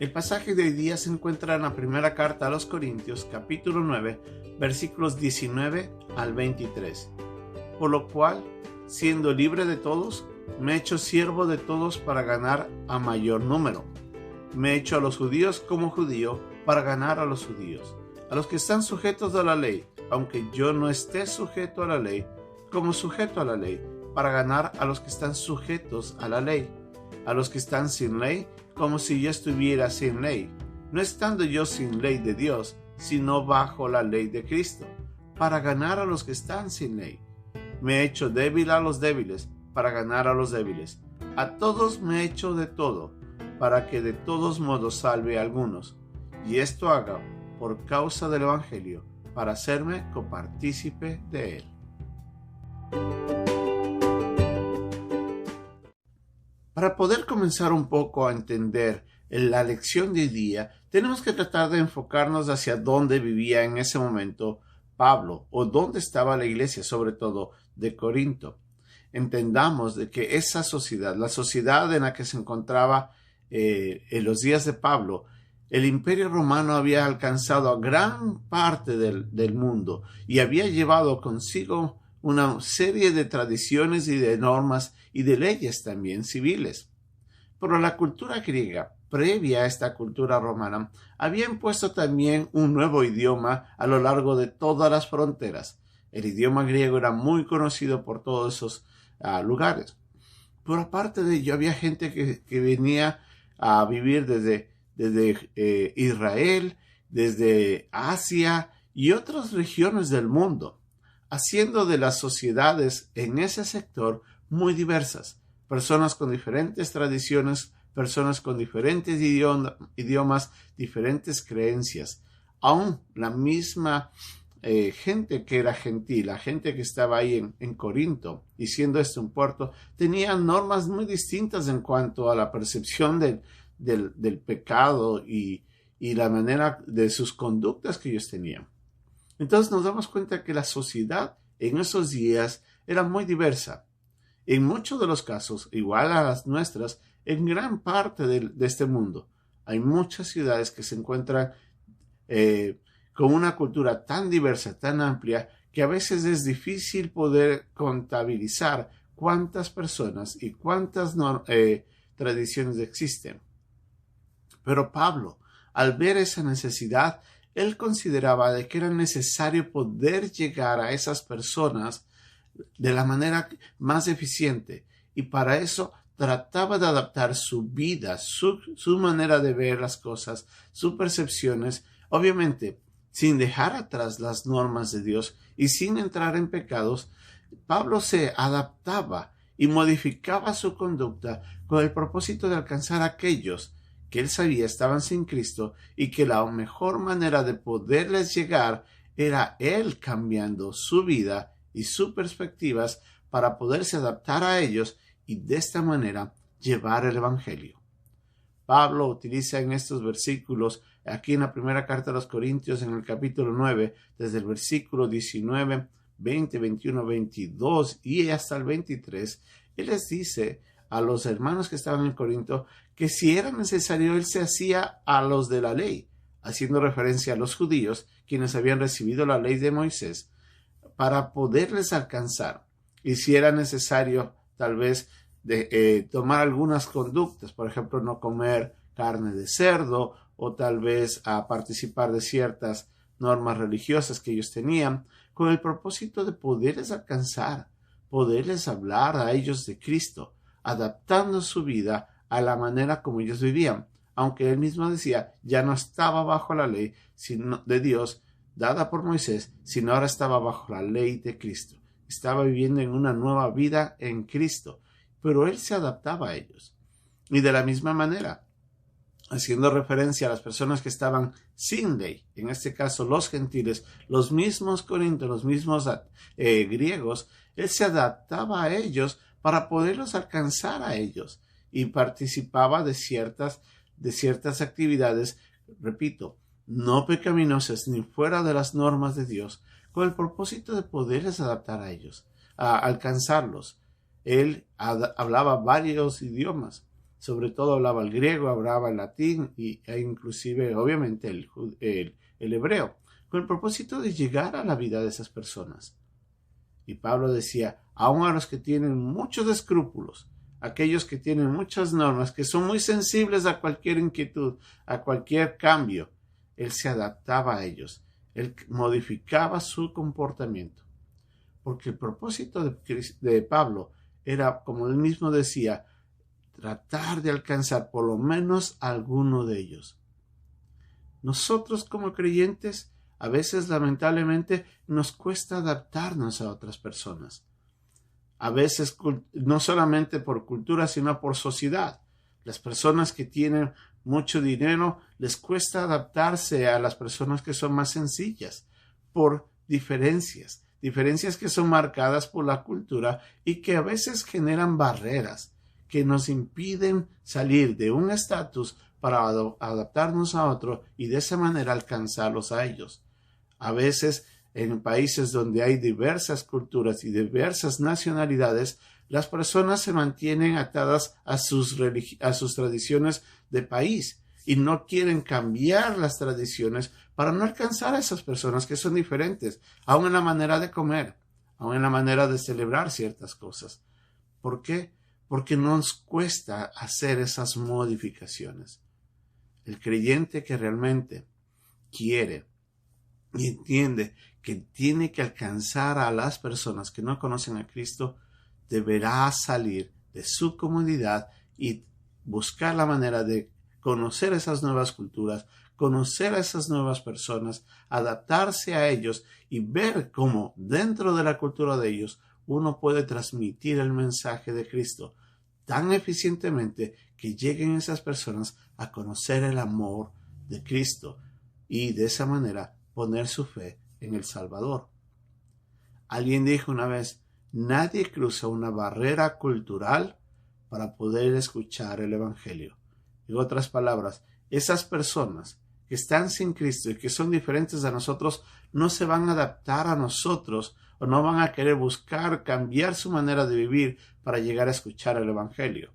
El pasaje de hoy día se encuentra en la primera carta a los Corintios, capítulo 9, versículos 19 al 23. Por lo cual, siendo libre de todos, me he hecho siervo de todos para ganar a mayor número. Me he hecho a los judíos como judío para ganar a los judíos, a los que están sujetos a la ley, aunque yo no esté sujeto a la ley, como sujeto a la ley, para ganar a los que están sujetos a la ley, a los que están sin ley, como si yo estuviera sin ley, no estando yo sin ley de Dios, sino bajo la ley de Cristo, para ganar a los que están sin ley. Me he hecho débil a los débiles, para ganar a los débiles. A todos me he hecho de todo, para que de todos modos salve a algunos. Y esto haga por causa del Evangelio, para hacerme copartícipe de él. Para poder comenzar un poco a entender la lección de hoy día, tenemos que tratar de enfocarnos hacia dónde vivía en ese momento Pablo, o dónde estaba la iglesia, sobre todo de Corinto. Entendamos de que esa sociedad, la sociedad en la que se encontraba en los días de Pablo, el Imperio Romano había alcanzado a gran parte del mundo y había llevado consigo una serie de tradiciones y de normas y de leyes también civiles. Pero la cultura griega, previa a esta cultura romana, había impuesto también un nuevo idioma a lo largo de todas las fronteras. El idioma griego era muy conocido por todos esos lugares. Pero aparte de ello, había gente que venía a vivir desde Israel, desde Asia y otras regiones del mundo, haciendo de las sociedades en ese sector muy diversas, personas con diferentes tradiciones, personas con diferentes idiomas, diferentes creencias. Aún la misma gente que era gentil, la gente que estaba ahí en Corinto, y siendo este un puerto, tenía normas muy distintas en cuanto a la percepción del pecado y la manera de sus conductas que ellos tenían. Entonces nos damos cuenta que la sociedad en esos días era muy diversa. En muchos de los casos, igual a las nuestras, en gran parte de este mundo, hay muchas ciudades que se encuentran con una cultura tan diversa, tan amplia, que a veces es difícil poder contabilizar cuántas personas y cuántas tradiciones existen. Pero Pablo, al ver esa necesidad, él consideraba de que era necesario poder llegar a esas personas de la manera más eficiente, y para eso trataba de adaptar su vida, su manera de ver las cosas, sus percepciones, obviamente sin dejar atrás las normas de Dios y sin entrar en pecados. Pablo se adaptaba y modificaba su conducta con el propósito de alcanzar a aquellos que él sabía estaban sin Cristo, y que la mejor manera de poderles llegar era él cambiando su vida y sus perspectivas para poderse adaptar a ellos y de esta manera llevar el Evangelio. Pablo utiliza en estos versículos, aquí en la primera carta a los Corintios, en el capítulo 9, desde el versículo 19, 20, 21, 22 y hasta el 23, él les dice a los hermanos que estaban en Corinto que si era necesario, él se hacía a los de la ley, haciendo referencia a los judíos, quienes habían recibido la ley de Moisés, para poderles alcanzar. Y si era necesario, tal vez, tomar algunas conductas, por ejemplo, no comer carne de cerdo, o tal vez participar de ciertas normas religiosas que ellos tenían, con el propósito de poderles alcanzar, poderles hablar a ellos de Cristo, adaptando su vida a la manera como ellos vivían, aunque él mismo decía, ya no estaba bajo la ley de Dios dada por Moisés, sino ahora estaba bajo la ley de Cristo. Estaba viviendo en una nueva vida en Cristo, pero él se adaptaba a ellos. Y de la misma manera, haciendo referencia a las personas que estaban sin ley, en este caso los gentiles, los mismos corintios, los mismos griegos, él se adaptaba a ellos para poderlos alcanzar a ellos, y participaba de ciertas actividades, repito, no pecaminosas ni fuera de las normas de Dios, con el propósito de poderles adaptar a ellos, a alcanzarlos. Él hablaba varios idiomas, sobre todo hablaba el griego, hablaba el latín e inclusive, obviamente, el hebreo, con el propósito de llegar a la vida de esas personas. Y Pablo decía, aun a los que tienen muchos escrúpulos, aquellos que tienen muchas normas, que son muy sensibles a cualquier inquietud, a cualquier cambio, él se adaptaba a ellos, él modificaba su comportamiento. Porque el propósito de Pablo era, como él mismo decía, tratar de alcanzar por lo menos a alguno de ellos. Nosotros como creyentes, a veces lamentablemente nos cuesta adaptarnos a otras personas. A veces no solamente por cultura, sino por sociedad. Las personas que tienen mucho dinero les cuesta adaptarse a las personas que son más sencillas por diferencias que son marcadas por la cultura y que a veces generan barreras que nos impiden salir de un estatus para adaptarnos a otro y de esa manera alcanzarlos a ellos. A veces en países donde hay diversas culturas y diversas nacionalidades, las personas se mantienen atadas a sus tradiciones de país y no quieren cambiar las tradiciones para no alcanzar a esas personas que son diferentes, aun en la manera de comer, aun en la manera de celebrar ciertas cosas. ¿Por qué? Porque nos cuesta hacer esas modificaciones. El creyente que realmente quiere y entiende que tiene que alcanzar a las personas que no conocen a Cristo, deberá salir de su comodidad y buscar la manera de conocer esas nuevas culturas, conocer a esas nuevas personas, adaptarse a ellos y ver cómo dentro de la cultura de ellos uno puede transmitir el mensaje de Cristo tan eficientemente que lleguen esas personas a conocer el amor de Cristo y de esa manera poner su fe en el Salvador. Alguien dijo una vez, nadie cruza una barrera cultural para poder escuchar el Evangelio. En otras palabras, esas personas que están sin Cristo y que son diferentes a nosotros no se van a adaptar a nosotros o no van a querer buscar cambiar su manera de vivir para llegar a escuchar el Evangelio.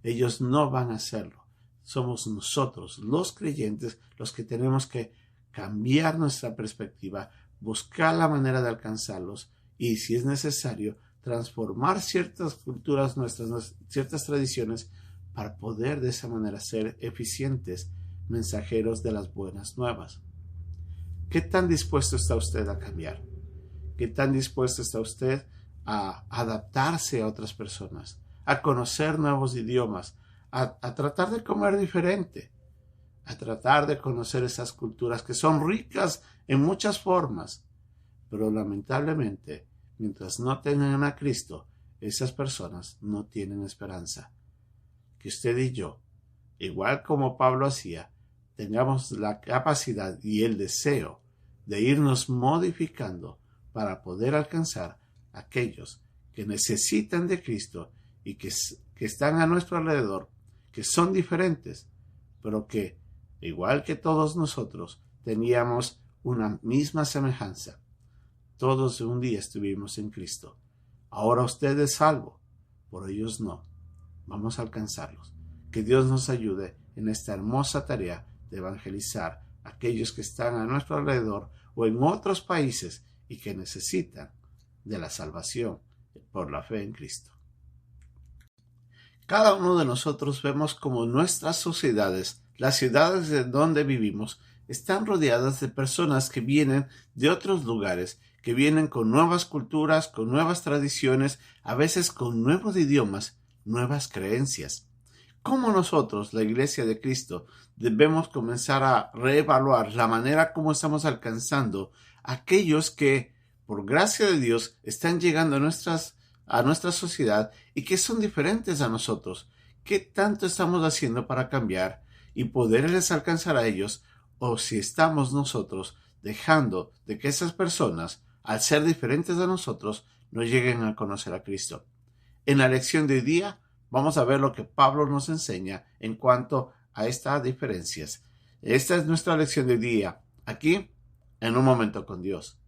Ellos no van a hacerlo. Somos nosotros, los creyentes, los que tenemos que cambiar nuestra perspectiva, buscar la manera de alcanzarlos y, si es necesario, transformar ciertas culturas nuestras, ciertas tradiciones, para poder de esa manera ser eficientes mensajeros de las buenas nuevas. ¿Qué tan dispuesto está usted a cambiar? ¿Qué tan dispuesto está usted a adaptarse a otras personas, a conocer nuevos idiomas, a tratar de comer diferente, a tratar de conocer esas culturas que son ricas en muchas formas, pero lamentablemente, mientras no tengan a Cristo, esas personas no tienen esperanza? Que usted y yo, igual como Pablo hacía, tengamos la capacidad y el deseo de irnos modificando para poder alcanzar a aquellos que necesitan de Cristo y que están a nuestro alrededor, que son diferentes, pero que, igual que todos nosotros, teníamos una misma semejanza. Todos un día estuvimos en Cristo. Ahora usted es salvo, por ellos no. Vamos a alcanzarlos. Que Dios nos ayude en esta hermosa tarea de evangelizar a aquellos que están a nuestro alrededor o en otros países y que necesitan de la salvación por la fe en Cristo. Cada uno de nosotros vemos como nuestras sociedades, las ciudades de donde vivimos, están rodeadas de personas que vienen de otros lugares, que vienen con nuevas culturas, con nuevas tradiciones, a veces con nuevos idiomas, nuevas creencias. ¿Cómo nosotros, la Iglesia de Cristo, debemos comenzar a reevaluar la manera como estamos alcanzando a aquellos que, por gracia de Dios, están llegando a nuestra sociedad y que son diferentes a nosotros? ¿Qué tanto estamos haciendo para cambiar y poderles alcanzar a ellos? O si estamos nosotros dejando de que esas personas, al ser diferentes a nosotros, no lleguen a conocer a Cristo. En la lección de hoy día vamos a ver lo que Pablo nos enseña en cuanto a estas diferencias. Esta es nuestra lección de hoy día, aquí en Un Momento con Dios.